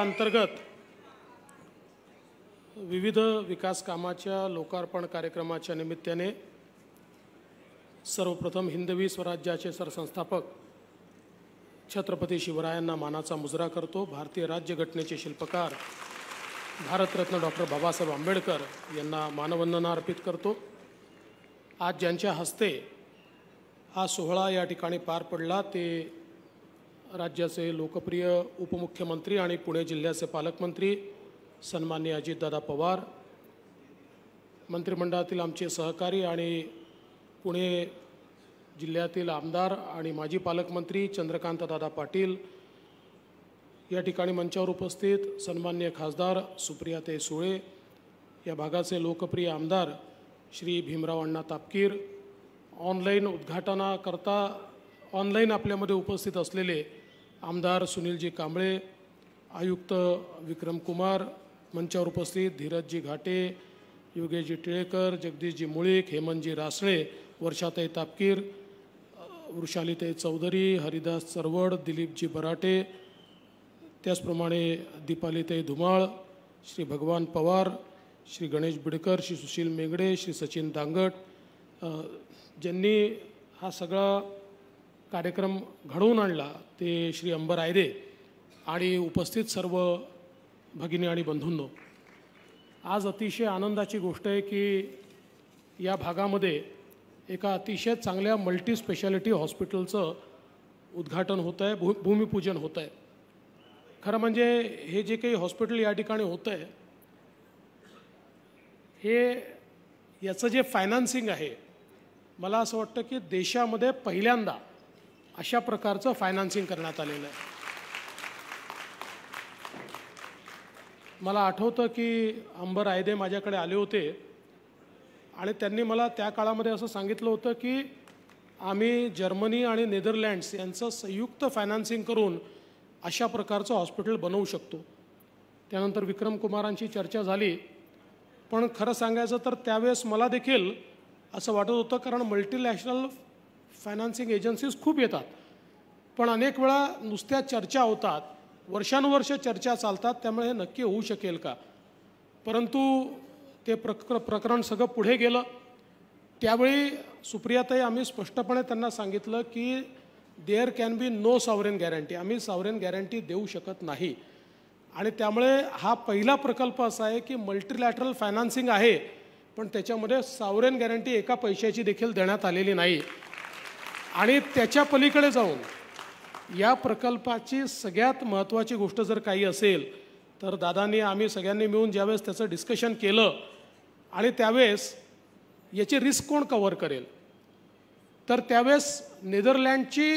अंतर्गत विविध विकास कामाच्या लोकार्पण कार्यक्रमाच्या निमित्ताने सर्वप्रथम हिंदवी स्वराज्याचे सरसंस्थापक छत्रपती शिवरायांना मानाचा मुजरा करतो। भारतीय राज्यघटनेचे शिल्पकार भारतरत्न डॉक्टर बाबासाहेब आंबेडकर यांना मानवंदना अर्पित करतो। आज ज्यांच्या हस्ते हा सोहळा या ठिकाणी पार पडला ते राज्याचे लोकप्रिय उपमुख्यमंत्री आणि पुणे जिल्ह्याचे पालकमंत्री सन्माननीय अजितदादा पवार, मंत्रिमंडळातील आमचे सहकारी आणि पुणे जिल्ह्यातील आमदार आणि माजी पालकमंत्री चंद्रकांतदादा पाटील, या ठिकाणी मंचावर उपस्थित सन्माननीय खासदार सुप्रियाताई सुळे, या भागाचे लोकप्रिय आमदार श्री भीमराव अण्णा तापकीर, ऑनलाईन उद्घाटनाकरता ऑनलाईन आपल्यामध्ये उपस्थित असलेले आमदार सुनीलजी कांबळे, आयुक्त विक्रम कुमार, मंचावर उपस्थित धीरजजी घाटे, योगेशजी टिळेकर, जगदीशजी मुळीक, हेमंतजी रासळे, वर्षाताई तापकीर, वृषालीताई चौधरी, हरिदास चरवड, दिलीपजी बराटे, त्याचप्रमाणे दीपालीताई धुमाळ, श्री भगवान पवार, श्री गणेश बिडकर, श्री सुशील मेंगडे, श्री सचिन दांगट, ज्यांनी हा सगळा कार्यक्रम घडवून आणला ते श्री अंबर आयदे आणि उपस्थित सर्व भगिनी आणि बंधूंनो, आज अतिशय आनंदाची गोष्ट आहे की या भागामध्ये एका अतिशय चांगल्या मल्टी स्पेशालिटी हॉस्पिटलचं उद्घाटन होतं आहे, भूमिपूजन होतं आहे। खरं म्हणजे हे जे काही हॉस्पिटल या ठिकाणी होतं आहे हे याचं जे फायनान्सिंग आहे, मला असं वाटतं की देशामध्ये पहिल्यांदा अशा प्रकारचं फायनान्सिंग करण्यात आलेलं आहे। मला आठवतं की अंबर आयदे माझ्याकडे आले होते आणि त्यांनी मला त्या काळामध्ये असं सांगितलं होतं की आम्ही जर्मनी आणि नेदरलँड्स यांचं संयुक्त फायनान्सिंग करून अशा प्रकारचं हॉस्पिटल बनवू शकतो। त्यानंतर विक्रम कुमारांची चर्चा झाली, पण खरं सांगायचं तर त्यावेळेस मला देखील असं वाटत होतं, कारण मल्टीनॅशनल फायनान्सिंग एजन्सीज खूप येतात, पण अनेक वेळा नुसत्या चर्चा होतात, वर्षानुवर्ष चर्चा चालतात, त्यामुळे हे नक्की होऊ शकेल का। परंतु ते प्रकरण सगळं पुढे गेलं। त्यावेळी सुप्रियाताई आम्ही स्पष्टपणे त्यांना सांगितलं की there can be no sovereign guarantee, आम्ही सॉवरेन गॅरंटी देऊ शकत नाही। आणि त्यामुळे हा पहिला प्रकल्प असा आहे की मल्टीलॅटरल फायनान्सिंग आहे, पण त्याच्यामध्ये सॉवरेन गॅरंटी एका पैशाची देखील देण्यात आलेली नाही। आणि त्याच्या पलीकडे जाऊन या प्रकल्पाची सगळ्यात महत्त्वाची गोष्ट जर काही असेल तर दादांनी आम्ही सगळ्यांनी मिळून ज्यावेळेस त्याचं डिस्कशन केलं आणि त्यावेळेस याची रिस्क कोण कव्हर करेल, तर त्यावेळेस नेदरलँडची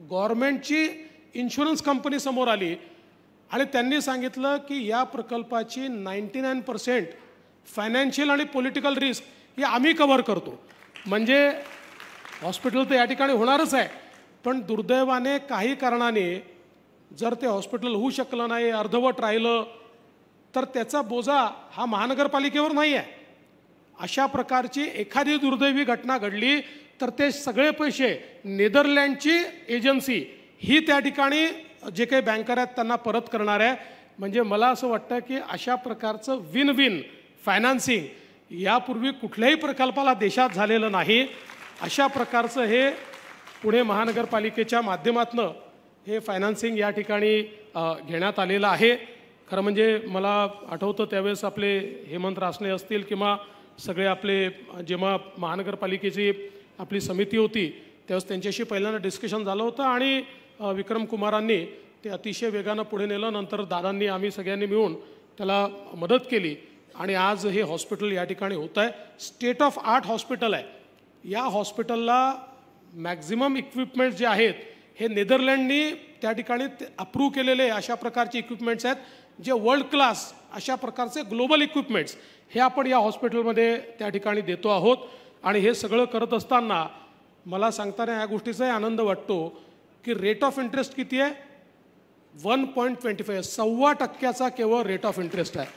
गव्हर्नमेंटची इन्शुरन्स कंपनी समोर आली आणि त्यांनी सांगितलं की या प्रकल्पाची 99% फायनान्शियल आणि पॉलिटिकल रिस्क ही आम्ही कव्हर करतो। म्हणजे हॉस्पिटल तर या ठिकाणी होणारच आहे, पण दुर्दैवाने काही कारणाने जर ते हॉस्पिटल होऊ शकलं नाही, अर्धवट राहिलं, तर त्याचा बोजा हा महानगरपालिकेवर नाही आहे। अशा प्रकारची एखादी दुर्दैवी घटना घडली तर ते सगळे पैसे नेदरलँडची एजन्सी ही त्या ठिकाणी जे काही बँकर आहेत त्यांना परत करणार आहे। म्हणजे मला असं वाटतं की अशा प्रकारचं विन विन फायनान्सिंग यापूर्वी कुठल्याही प्रकल्पाला देशात झालेलं नाही। अशा प्रकारचं हे पुणे महानगरपालिकेच्या माध्यमातून हे फायनान्सिंग या ठिकाणी घेण्यात आलेलं आहे। खरं म्हणजे मला आठवतं त्यावेळेस आपले हेमंत रासने असतील किंवा सगळे आपले जेव्हा महानगरपालिकेची आपली समिती होती त्यावेळेस त्यांच्याशी पहिल्यांदा डिस्कशन झालं होतं आणि विक्रम कुमारांनी ते अतिशय वेगानं पुढे नेलं। नंतर दादांनी आम्ही सगळ्यांनी मिळून त्याला मदत केली आणि आज हे हॉस्पिटल या ठिकाणी होतं आहे। स्टेट ऑफ आर्ट हॉस्पिटल आहे। या हॉस्पिटलला मॅक्झिमम इक्विपमेंट्स जे आहेत हे नेदरलँडनी त्या ठिकाणी अप्रूव्ह केलेले अशा प्रकारचे इक्विपमेंट्स आहेत, जे वर्ल्ड क्लास अशा प्रकारचे ग्लोबल इक्विपमेंट्स हे आपण या हॉस्पिटलमध्ये त्या ठिकाणी देतो आहोत। आणि हे सगळं करत असताना मला सांगताना या गोष्टीचाही आनंद वाटतो की रेट ऑफ इंटरेस्ट किती आहे, 1.25, 1.25% केवळ रेट ऑफ इंटरेस्ट आहे।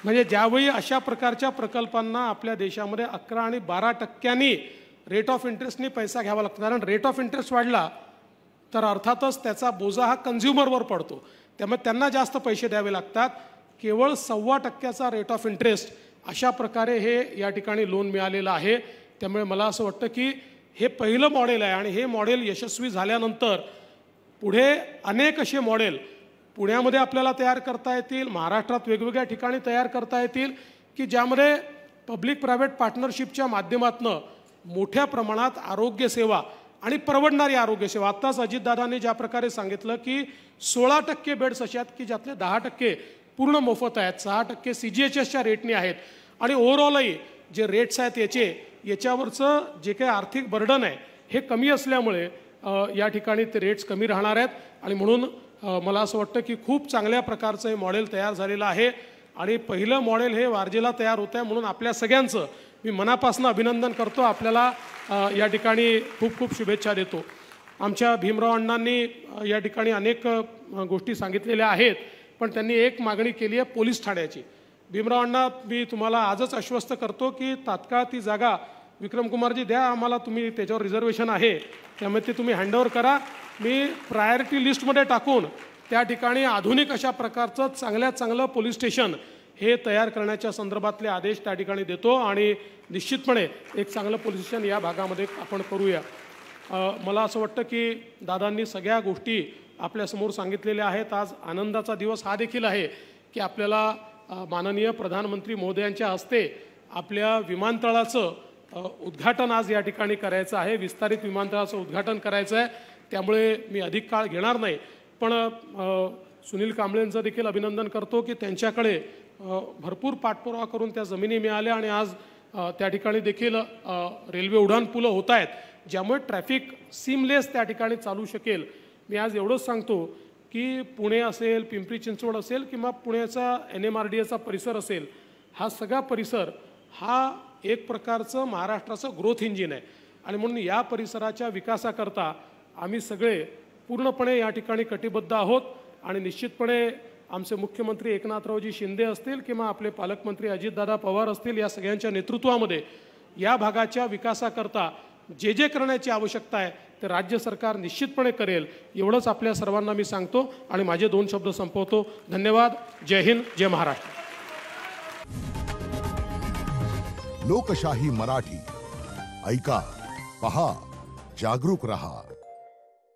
म्हणजे ज्यावेळी अशा प्रकारच्या प्रकल्पांना आपल्या देशामध्ये 11 आणि 12% रेट ऑफ इंटरेस्टनी पैसा घ्यावा लागतो, कारण रेट ऑफ इंटरेस्ट वाढला तर अर्थातच त्याचा बोजा हा कन्झ्युमरवर पडतो। त्यामुळे त्यांना जास्त पैसे द्यावे लागतात. केवळ 1.25% रेट ऑफ इंटरेस्ट अशा प्रकारे हे या ठिकाणी लोन मिळालेलं आहे. त्यामुळे मला असं वाटतं की हे पहिलं मॉडेल आहे आणि हे मॉडेल यशस्वी झाल्यानंतर पुढे अनेक असे मॉडेल पुण्यामध्ये आपल्याला तयार करता येतील, महाराष्ट्रात वेगवेगळ्या ठिकाणी तयार करता येतील की ज्यामध्ये पब्लिक प्रायव्हेट पार्टनरशिपच्या माध्यमातून मोठ्या प्रमाणात आरोग्यसेवा आणि परवडणारी आरोग्यसेवा. आत्ताच अजितदादांनी ज्या प्रकारे सांगितलं की 16% बेड्स असे आहेत की ज्यातले 10% पूर्ण मोफत आहेत, 6% CGHSच्या रेटने आहेत आणि ओव्हरऑलही जे रेट्स आहेत याच्यावरचं जे काही आर्थिक बर्डन आहे हे कमी असल्यामुळे या ठिकाणी ते रेट्स कमी राहणार आहेत. आणि म्हणून मला असं वाटतं की खूप चांगल्या प्रकारचं हे मॉडेल तयार झालेलं आहे आणि पहिलं मॉडेल हे वारजेला तयार होतं आहे. म्हणून आपल्या सगळ्यांचं मी मनापासून अभिनंदन करतो. आपल्याला या ठिकाणी खूप खूप शुभेच्छा देतो. आमच्या भीमराव अण्णांनी या ठिकाणी अनेक गोष्टी सांगितलेल्या आहेत, पण त्यांनी एक मागणी केली आहे पोलीस ठाण्याची. भीमराव अण्णा, मी तुम्हाला आजच आश्वस्त करतो की तात्काळ ती जागा विक्रमकुमारजी द्या आम्हाला, तुम्ही त्याच्यावर रिझर्वेशन आहे त्यामुळे ते तुम्ही हँडओव्हर करा. मी प्रायोरिटी लिस्टमध्ये टाकून त्या ठिकाणी आधुनिक अशा प्रकारचं चांगल्यात चांगलं पोलीस स्टेशन हे तयार करण्याच्या संदर्भातले आदेश त्या ठिकाणी देतो आणि निश्चितपणे एक चांगलं पोलीस स्टेशन या भागामध्ये आपण करूया. मला असं वाटतं की दादांनी सगळ्या गोष्टी आपल्यासमोर सांगितलेल्या आहेत. आज आनंदाचा दिवस हा देखील आहे की आपल्याला माननीय प्रधानमंत्री महोदयांच्या हस्ते आपल्या विमानतळाचं उद्घाटन आज या ठिकाणी करायचं आहे, विस्तारित विमानतळाचं उद्घाटन करायचं आहे. त्यामुळे मी अधिक काळ घेणार नाही, पण सुनील कांबळेंचं देखील अभिनंदन करतो की त्यांच्याकडे भरपूर पाठपुरावा करून त्या जमिनी मिळाल्या आणि आज त्या ठिकाणी देखील रेल्वे उड्डाणपुलं होत आहेत ज्यामुळे ट्रॅफिक सीमलेस त्या ठिकाणी चालू शकेल. मी आज एवढंच सांगतो की पुणे असेल, पिंपरी चिंचवड असेल किंवा पुण्याचा NMRDAचा परिसर असेल, हा सगळा परिसर हा एक प्रकारचं महाराष्ट्राचं ग्रोथ इंजिन आहे आणि म्हणून या परिसराच्या विकासाकरता आम्ही सगळे पूर्णपणे या ठिकाणी कटिबद्ध आहोत. आणि निश्चितपणे आमचे मुख्यमंत्री एकनाथरावजी शिंदे असतील किंवा आपले पालकमंत्री अजितदादा पवार असतील, या सगळ्यांच्या नेतृत्वामध्ये या भागाच्या विकासाकरता जे जे करण्याची आवश्यकता आहे ते राज्य सरकार निश्चितपणे करेल, एवढंच आपल्या सर्वांना मी सांगतो आणि माझे 2 शब्द संपवतो. धन्यवाद. जय हिंद, जय महाराष्ट्र. लोकशाही मराठी ऐका, पहा, जागरूक रहा.